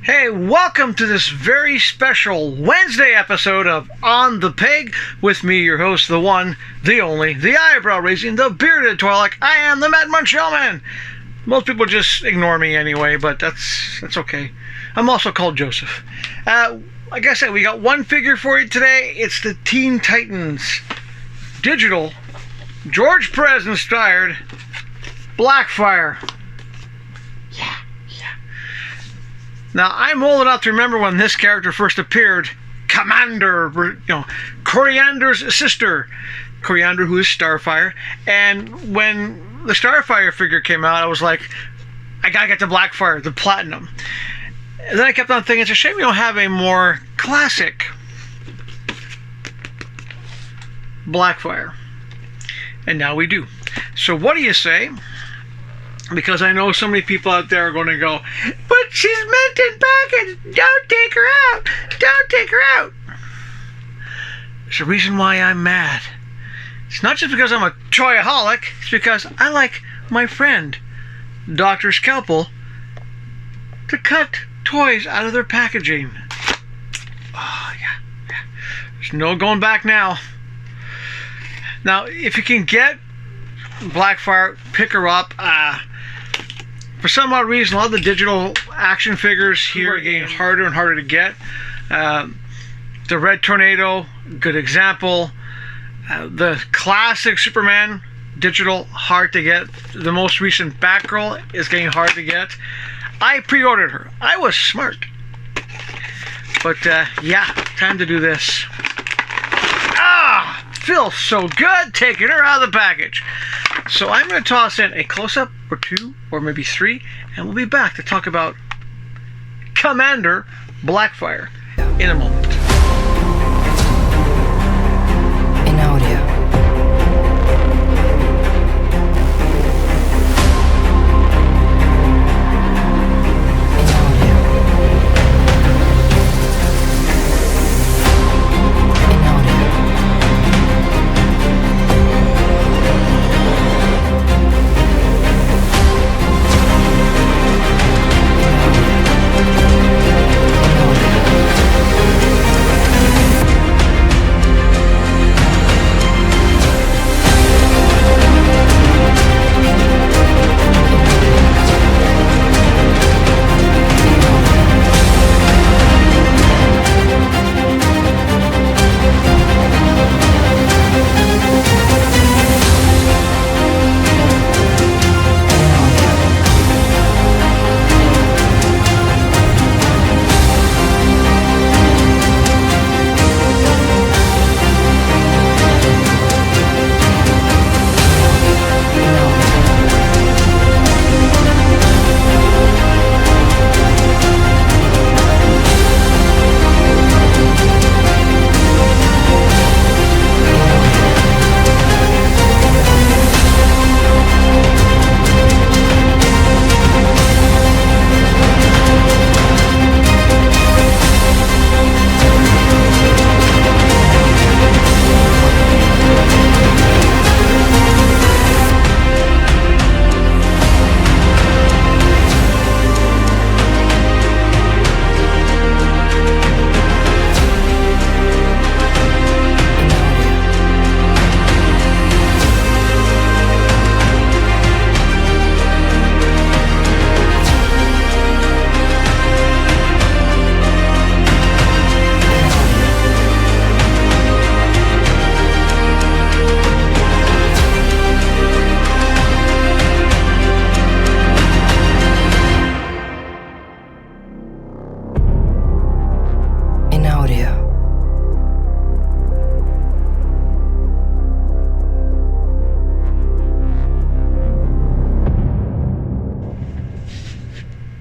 Hey, welcome to this very special Wednesday episode of On the Peg with me, your host, the one, the only, the eyebrow-raising, the bearded Twi'lek. I am the Mad Munchell Man. Most people just ignore me anyway, but that's okay. I'm also called Joseph. Like I said, we got one figure for you today. It's the Teen Titans digital, George Perez inspired BLACKFIRE. Now, I'm old enough to remember when this character first appeared. Commander, Coriander's sister. Coriander, who is Starfire. And when the Starfire figure came out, I was like, I gotta get the BLACKFIRE, the Platinum. And then I kept on thinking, it's a shame we don't have a more classic BLACKFIRE. And now we do. So what do you say? Because I know so many people out there are going to go, but she's mint in package. Don't take her out. Don't take her out. There's a reason why I'm mad. It's not just because I'm a toyaholic. It's because I like my friend, Dr. Scalpel, to cut toys out of their packaging. Oh, yeah. There's no going back now. Now, if you can get BLACKFIRE, pick her up. For some odd reason, a lot of the digital action figures here are getting harder and harder to get. The Red Tornado, good example. The classic Superman digital, hard to get. The most recent Batgirl is getting hard to get. I pre-ordered her. I was smart. But yeah, time to do this. Feels so good taking her out of the package. So I'm going to toss in a close-up or two or maybe three, and we'll be back to talk about Commander BLACKFIRE in a moment. In audio.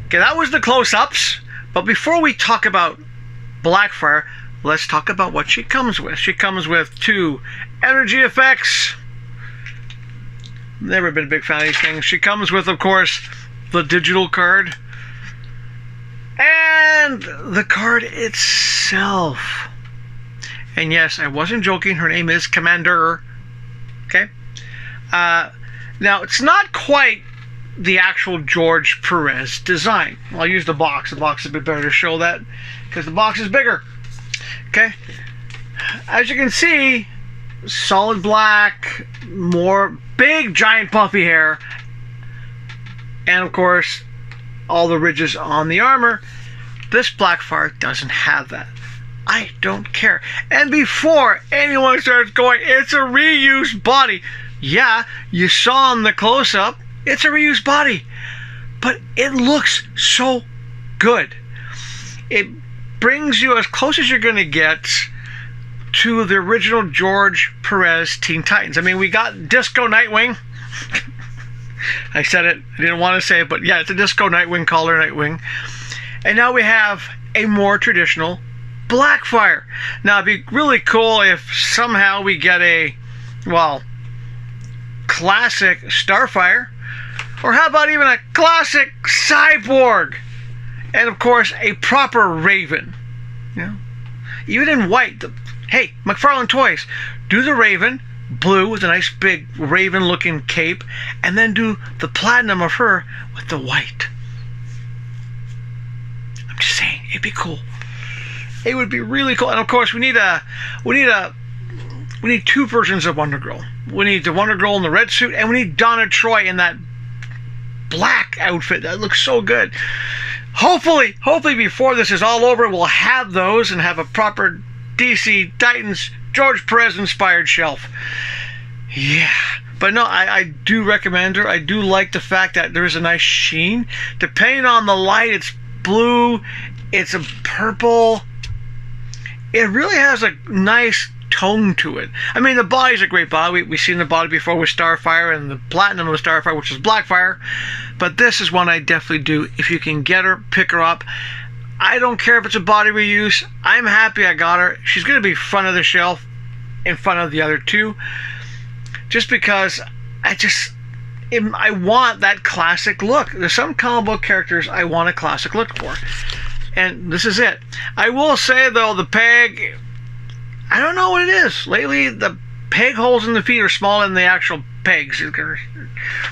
Okay, that was the close-ups. But before we talk about BLACKFIRE, let's talk about what she comes with. She comes with 2 energy effects. Never been a big fan of these things. She comes with, of course, the digital card. And the card itself. And yes, I wasn't joking. Her name is Commander. Okay? Now, it's not quite the actual George Perez design. I'll use the box. The box is a bit better to show that because the box is bigger. Okay? As you can see, solid black, more big, giant, puffy hair, and of course, all the ridges on the armor. This BLACKFIRE doesn't have that. I don't care. And before anyone starts going, it's a reused body. Yeah, you saw in the close-up, it's a reused body. But it looks so good. It brings you as close as you're going to get to the original George Perez Teen Titans. I mean, we got Disco Nightwing. I said it. I didn't want to say it, but yeah, it's a Disco Nightwing, color Nightwing. And now we have a more traditional BLACKFIRE. Now, it'd be really cool if somehow we get a, well, classic Starfire, or how about even a classic Cyborg, and of course a proper Raven. You know, even in white. Hey, McFarlane Toys, do the Raven blue with a nice big Raven-looking cape, and then do the platinum of her with the white. I'm just saying, it'd be cool. It would be really cool. And of course, we need two versions of Wonder Girl. We need the Wonder Girl in the red suit, and we need Donna Troy in that black outfit. That looks so good. Hopefully before this is all over, we'll have those and have a proper DC Titans George Perez inspired shelf. Yeah. But no, I do recommend her. I do like the fact that there is a nice sheen. Depending on the light, it's blue, it's a purple. It really has a nice tone to it. I mean, the body's a great body. We've seen the body before with Starfire and the platinum of Starfire, which is BLACKFIRE. But this is one I definitely do. If you can get her, pick her up. I don't care if it's a body reuse. I'm happy I got her. She's going to be front of the shelf in front of the other two. Just because I want that classic look. There's some comic book characters I want a classic look for. And this is it. I will say, though, the peg, I don't know what it is. Lately, the peg holes in the feet are smaller than the actual pegs. It's going to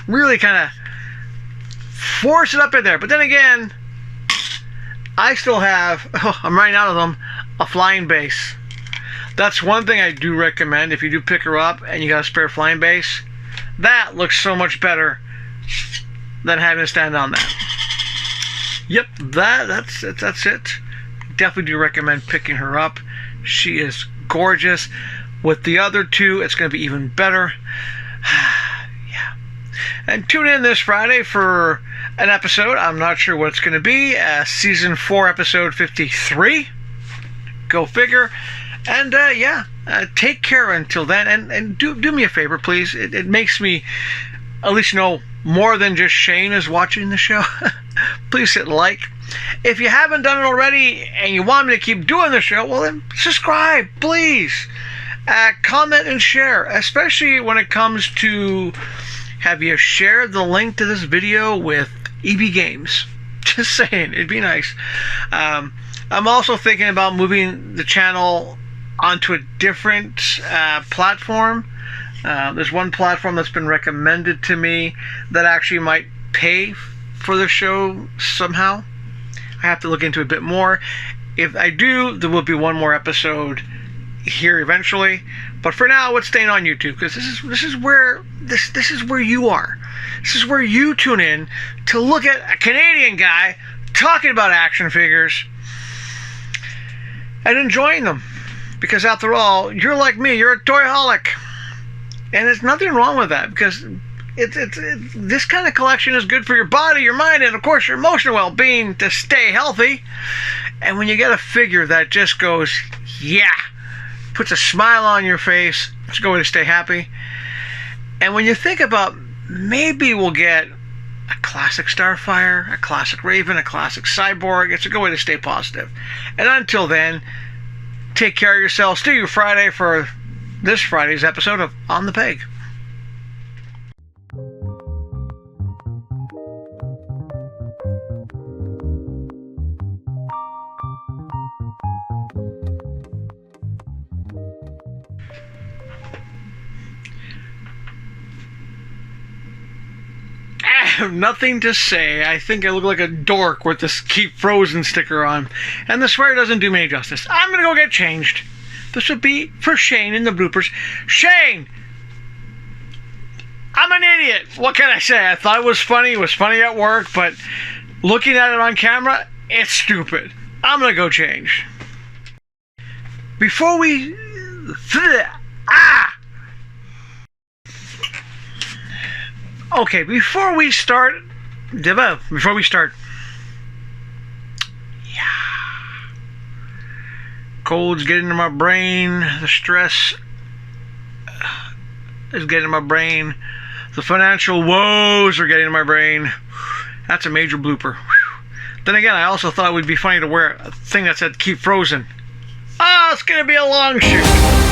really kind of force it up in there. But then again, I still have, I'm running out of them, a flying base. That's one thing I do recommend. If you do pick her up and you got a spare flying base, that looks so much better than having to stand on that. Yep, that's it. Definitely do recommend picking her up. She is gorgeous. With the other two, it's going to be even better. Yeah. And tune in this Friday for an episode. I'm not sure what it's going to be. Season 4, episode 53. Go figure. And take care until then. And do me a favor, please. It makes me at least know more than just Shane is watching the show. Please hit like. If you haven't done it already and you want me to keep doing the show, well then subscribe, please. Comment and share, especially when it comes to, have you shared the link to this video with EB Games? Just saying, it'd be nice. I'm also thinking about moving the channel onto a different platform. There's one platform that's been recommended to me that actually might pay for the show somehow. I have to look into it a bit more. If I do, there will be one more episode here eventually. But for now, it's staying on YouTube because this is where you are. This is where you tune in to look at a Canadian guy talking about action figures and enjoying them. Because after all, you're like me, you're a toyaholic. And there's nothing wrong with that, because this kind of collection is good for your body, your mind, and of course your emotional well-being to stay healthy. And when you get a figure that just goes, yeah, puts a smile on your face, it's a good way to stay happy. And when you think about, maybe we'll get a classic Starfire, a classic Raven, a classic Cyborg, it's a good way to stay positive. And until then, take care of yourselves. See you Friday for this Friday's episode of On the Peg. have nothing to say. I think I look like a dork with this Keep Frozen sticker on. And the swear doesn't do me justice. I'm going to go get changed. This would be for Shane in the bloopers. Shane! I'm an idiot. What can I say? I thought it was funny. It was funny at work, but looking at it on camera, it's stupid. I'm going to go change. Before we... Okay, before we start... Yeah. Cold's getting into my brain. The stress is getting in my brain. The financial woes are getting in my brain. That's a major blooper. Then again, I also thought it would be funny to wear a thing that said Keep Frozen. It's going to be a long shoot.